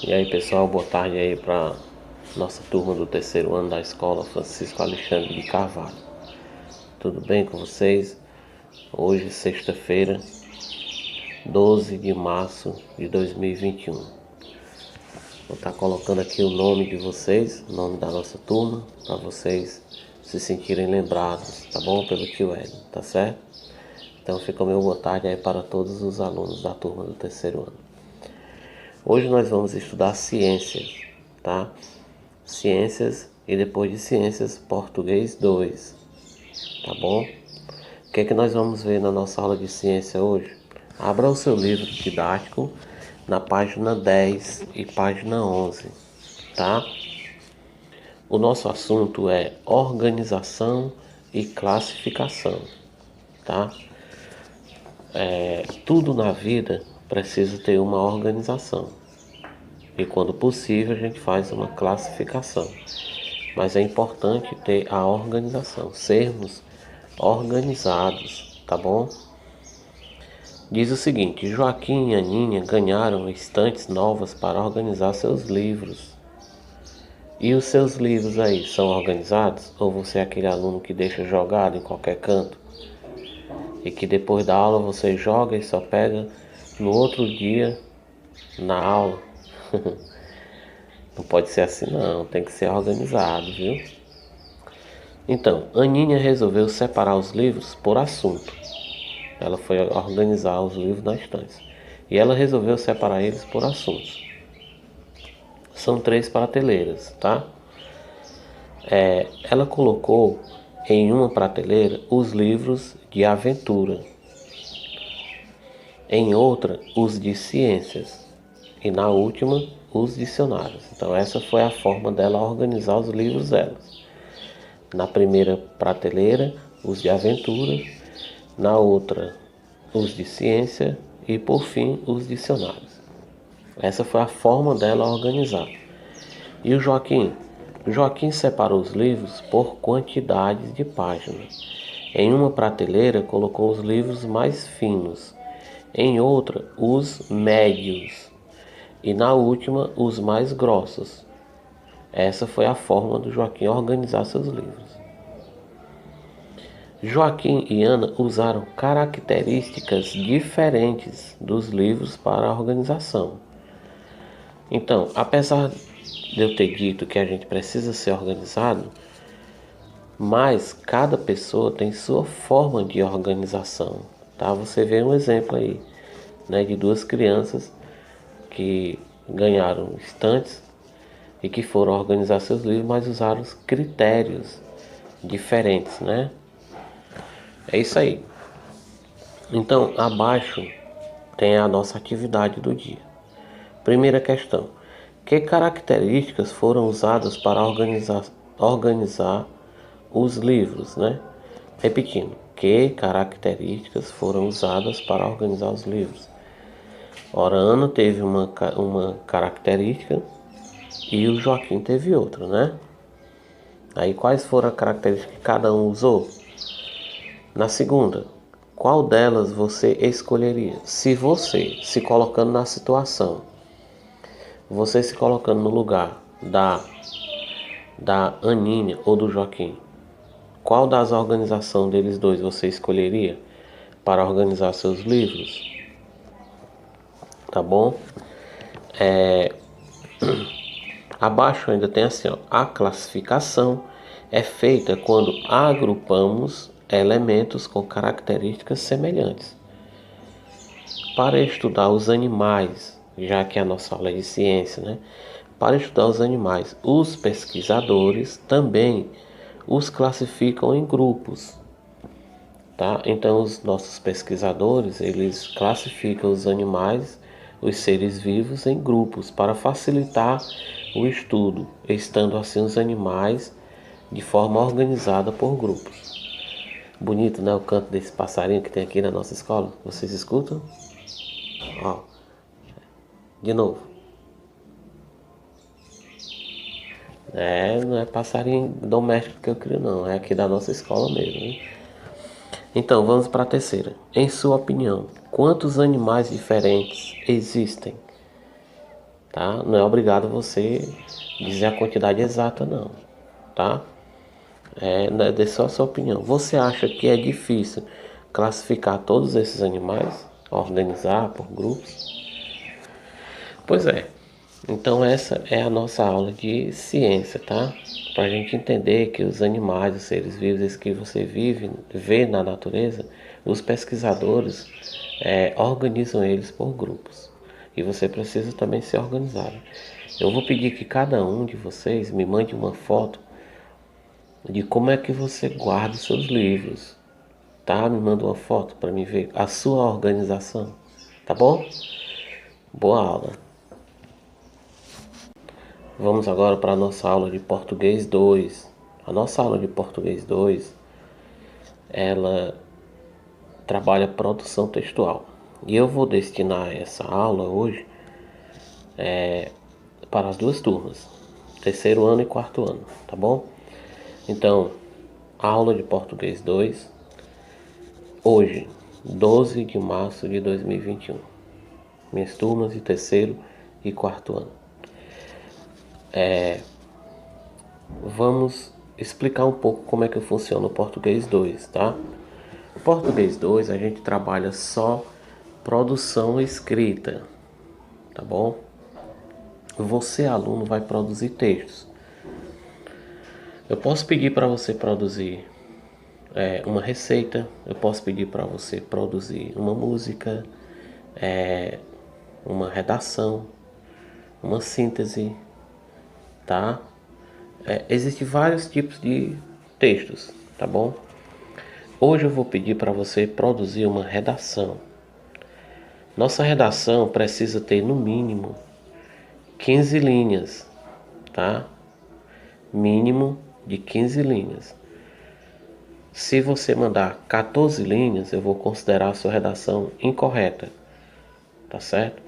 E aí pessoal, boa tarde aí para nossa turma do terceiro ano da escola Francisco Alexandre de Carvalho. Tudo bem com vocês? Hoje, sexta-feira, 12 de março de 2021. Vou estar colocando aqui o nome de vocês, o nome da nossa turma, para vocês se sentirem lembrados, tá bom? Pelo tio Hélio, tá certo? Então fica o meu boa tarde aí para todos os alunos da turma do terceiro ano. Hoje nós vamos estudar ciências, tá? Ciências e depois de ciências, português 2, tá bom? O que é que nós vamos ver na nossa aula de ciência hoje? Abra o seu livro didático na página 10 e página 11, tá? O nosso assunto é organização e classificação, tá? Tudo na vida precisa ter uma organização. E quando possível a gente faz uma classificação. Mas é importante ter a organização, sermos organizados, tá bom? Diz o seguinte: Joaquim e Aninha ganharam estantes novas para organizar seus livros. E os seus livros aí são organizados? Ou você é aquele aluno que deixa jogado em qualquer canto? E que depois da aula você joga e só pega no outro dia na aula? Não pode ser assim não, tem que ser organizado, viu? Então, Aninha resolveu separar os livros por assunto. Ela foi organizar os livros na estante. E ela resolveu separar eles por assuntos. São 3 prateleiras, tá? Ela colocou em uma prateleira os livros de aventura. Em outra, os de ciências. E na última, os dicionários. Então essa foi a forma dela organizar os livros dela. Na primeira prateleira, os de aventura. Na outra, os de ciência. E por fim, os dicionários. Essa foi a forma dela organizar. E o Joaquim? O Joaquim separou os livros por quantidades de páginas. Em uma prateleira, colocou os livros mais finos. Em outra, os médios. E na última, os mais grossos. Essa foi a forma do Joaquim organizar seus livros. Joaquim e Ana usaram características diferentes dos livros para a organização. Então, apesar de eu ter dito que a gente precisa ser organizado, mas cada pessoa tem sua forma de organização, tá? Você vê um exemplo aí, né, de 2 crianças que ganharam estantes e que foram organizar seus livros, mas usaram os critérios diferentes, né? É isso aí. Então, abaixo tem a nossa atividade do dia. Primeira questão: que características foram usadas para organizar os livros, né? Repetindo, que características foram usadas para organizar os livros? Ora, Ana teve uma característica e o Joaquim teve outra, né? Aí quais foram as características que cada um usou? Na segunda, qual delas você escolheria? Se você se colocando na situação, você se colocando no lugar da Aninha ou do Joaquim, qual das organizações deles dois você escolheria para organizar seus livros? Tá bom? Abaixo ainda tem assim, ó, a classificação é feita quando agrupamos elementos com características semelhantes. Para estudar os animais, já que a nossa aula é de ciência, né? Para estudar os animais, os pesquisadores também os classificam em grupos, tá? Então os nossos pesquisadores, eles classificam os animais, os seres vivos em grupos para facilitar o estudo, estando assim os animais de forma organizada por grupos. Bonito, né, o canto desse passarinho que tem aqui na nossa escola? Vocês escutam? Ó, de novo. Não é passarinho doméstico que eu crio não, é aqui da nossa escola mesmo, hein? Então, vamos para a terceira. Em sua opinião, quantos animais diferentes existem? tá? Não é obrigado você dizer a quantidade exata, não, tá? É só a sua opinião. Você acha que é difícil classificar todos esses animais, organizar por grupos? Pois é. Então essa é a nossa aula de ciência, tá? Para a gente entender que os animais, os seres vivos esses que você vê na natureza, os pesquisadores organizam eles por grupos. E você precisa também se organizar. Eu vou pedir que cada um de vocês me mande uma foto de como é que você guarda os seus livros, tá? Me manda uma foto para mim ver a sua organização, tá bom? Boa aula. Vamos agora para a nossa aula de português 2. A nossa aula de português 2, ela trabalha produção textual. E eu vou destinar essa aula hoje para as duas turmas, terceiro ano e quarto ano, tá bom? Então, aula de português 2, hoje, 12 de março de 2021. Minhas turmas de terceiro e quarto ano. Vamos explicar um pouco como é que funciona o português 2, tá? O português 2 a gente trabalha só produção escrita, tá bom? Você, aluno, vai produzir textos. Eu posso pedir para você produzir uma receita, eu posso pedir para você produzir uma música, uma redação, uma síntese, tá? Existem vários tipos de textos, tá bom? Hoje eu vou pedir para você produzir uma redação. Nossa redação precisa ter no mínimo 15 linhas, tá? Mínimo de 15 linhas. Se você mandar 14 linhas, eu vou considerar a sua redação incorreta, tá certo?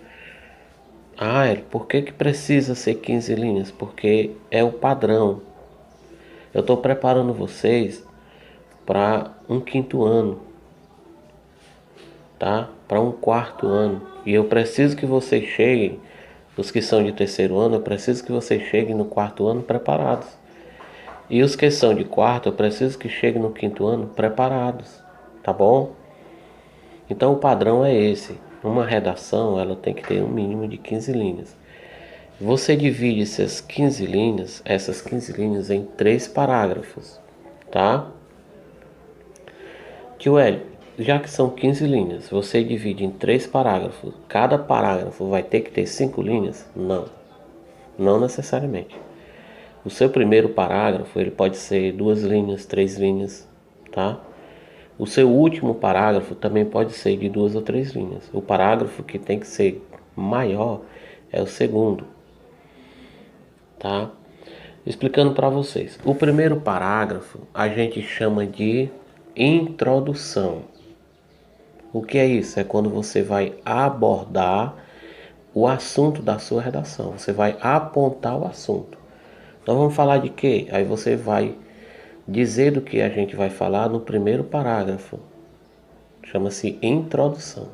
Por que precisa ser 15 linhas? Porque é o padrão. Eu estou preparando vocês para um quinto ano, tá? Para um quarto ano. E eu preciso que vocês cheguem, os que são de terceiro ano, eu preciso que vocês cheguem no quarto ano preparados. E os que são de quarto, eu preciso que cheguem no quinto ano preparados, tá bom? Então o padrão é esse. Uma redação, ela tem que ter um mínimo de 15 linhas. Você divide essas 15 linhas em 3 parágrafos, tá? Tio Hélio, já que são 15 linhas, você divide em 3 parágrafos. Cada parágrafo vai ter que ter 5 linhas? Não, não necessariamente. O seu primeiro parágrafo, ele pode ser 2 linhas, 3 linhas, tá? O seu último parágrafo também pode ser de 2 ou 3 linhas. O parágrafo que tem que ser maior é o segundo, tá? Explicando para vocês. O primeiro parágrafo a gente chama de introdução. O que é isso? É quando você vai abordar o assunto da sua redação. Você vai apontar o assunto. Então vamos falar de quê? Aí você vai dizer do que a gente vai falar no primeiro parágrafo. Chama-se introdução.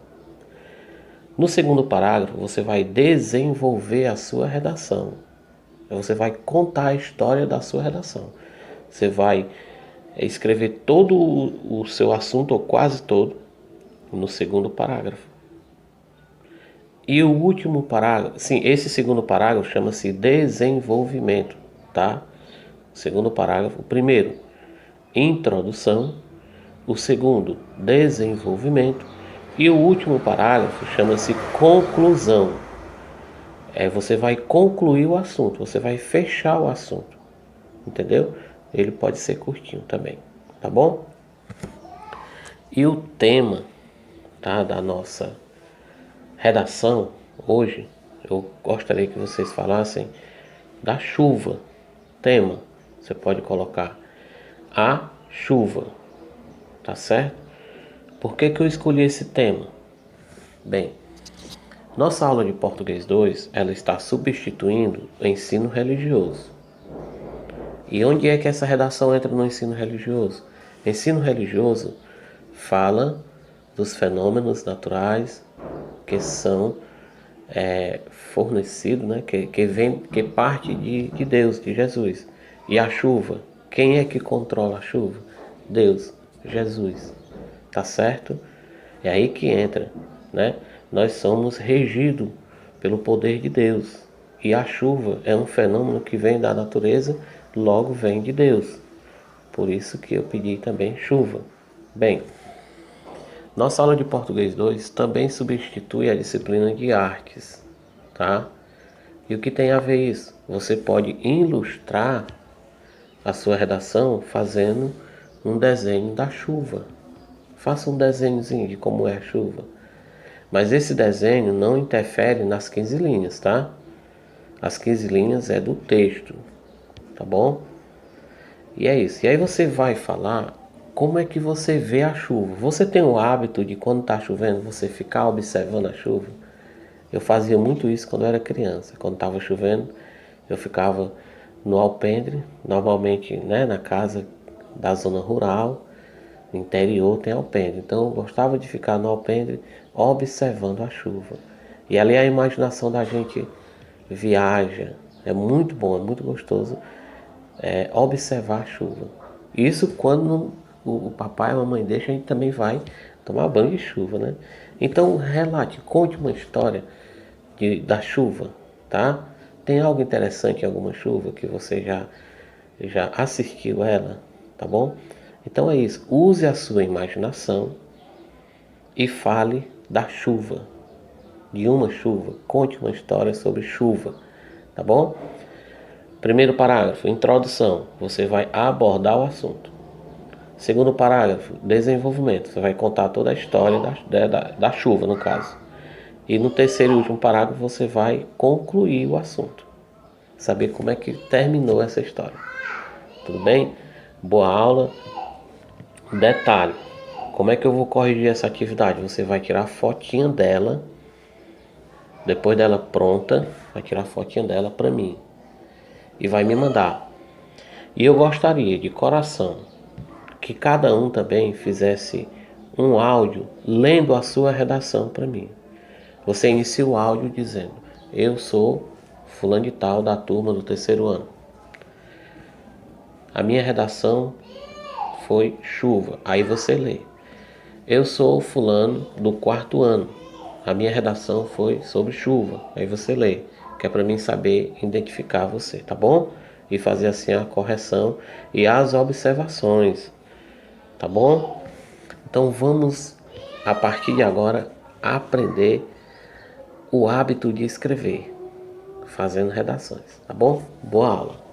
No segundo parágrafo, você vai desenvolver a sua redação. Você vai contar a história da sua redação. Você vai escrever todo o seu assunto, ou quase todo, no segundo parágrafo. E o último parágrafo, sim, esse segundo parágrafo chama-se desenvolvimento, tá? Segundo parágrafo, o primeiro, introdução, o segundo, desenvolvimento, e o último parágrafo chama-se conclusão. Você vai concluir o assunto, você vai fechar o assunto, entendeu? Ele pode ser curtinho também, tá bom? E o tema, tá, da nossa redação hoje, eu gostaria que vocês falassem da chuva. Tema, você pode colocar a chuva, tá certo? Por que eu escolhi esse tema? Bem, nossa aula de português 2, ela está substituindo o ensino religioso. E onde é que essa redação entra no ensino religioso? Ensino religioso fala dos fenômenos naturais que são fornecido, né? Que parte de Deus, de Jesus. E a chuva, quem é que controla a chuva? Deus, Jesus, tá certo? É aí que entra, né? Nós somos regidos pelo poder de Deus. E a chuva é um fenômeno que vem da natureza, logo vem de Deus. Por isso que eu pedi também chuva. Bem, nossa aula de português 2 também substitui a disciplina de artes, tá? E o que tem a ver isso? Você pode ilustrar a sua redação fazendo um desenho da chuva. Faça um desenhozinho de como é a chuva. Mas esse desenho não interfere nas 15 linhas, tá? As 15 linhas é do texto, tá bom? E é isso. E aí você vai falar como é que você vê a chuva. Você tem o hábito de quando está chovendo, você ficar observando a chuva? Eu fazia muito isso quando eu era criança. Quando estava chovendo, eu ficava no alpendre, normalmente, né, na casa da zona rural, no interior tem alpendre. Então eu gostava de ficar no alpendre observando a chuva. E ali a imaginação da gente viaja. É muito bom, é muito gostoso observar a chuva. Isso quando o papai e a mamãe deixam, a gente também vai tomar banho de chuva, né? Então relate, conte uma história da chuva, tá? Tem algo interessante em alguma chuva que você já assistiu ela, tá bom? Então é isso, use a sua imaginação e fale da chuva, de uma chuva, conte uma história sobre chuva, tá bom? Primeiro parágrafo, introdução, você vai abordar o assunto. Segundo parágrafo, desenvolvimento, você vai contar toda a história da chuva, no caso. E no terceiro e último parágrafo, você vai concluir o assunto. Saber como é que terminou essa história. Tudo bem? Boa aula. Detalhe, como é que eu vou corrigir essa atividade? Você vai tirar a fotinha dela, depois dela pronta, vai tirar a fotinha dela para mim e vai me mandar. E eu gostaria de coração que cada um também fizesse um áudio lendo a sua redação para mim. Você inicia o áudio dizendo: eu sou fulano de tal da turma do terceiro ano. A minha redação foi chuva. Aí você lê: eu sou fulano do quarto ano. A minha redação foi sobre chuva. Aí você lê, que é para mim saber identificar você, tá bom? E fazer assim a correção e as observações, tá bom? Então vamos, a partir de agora, aprender o hábito de escrever, fazendo redações, tá bom? Boa aula!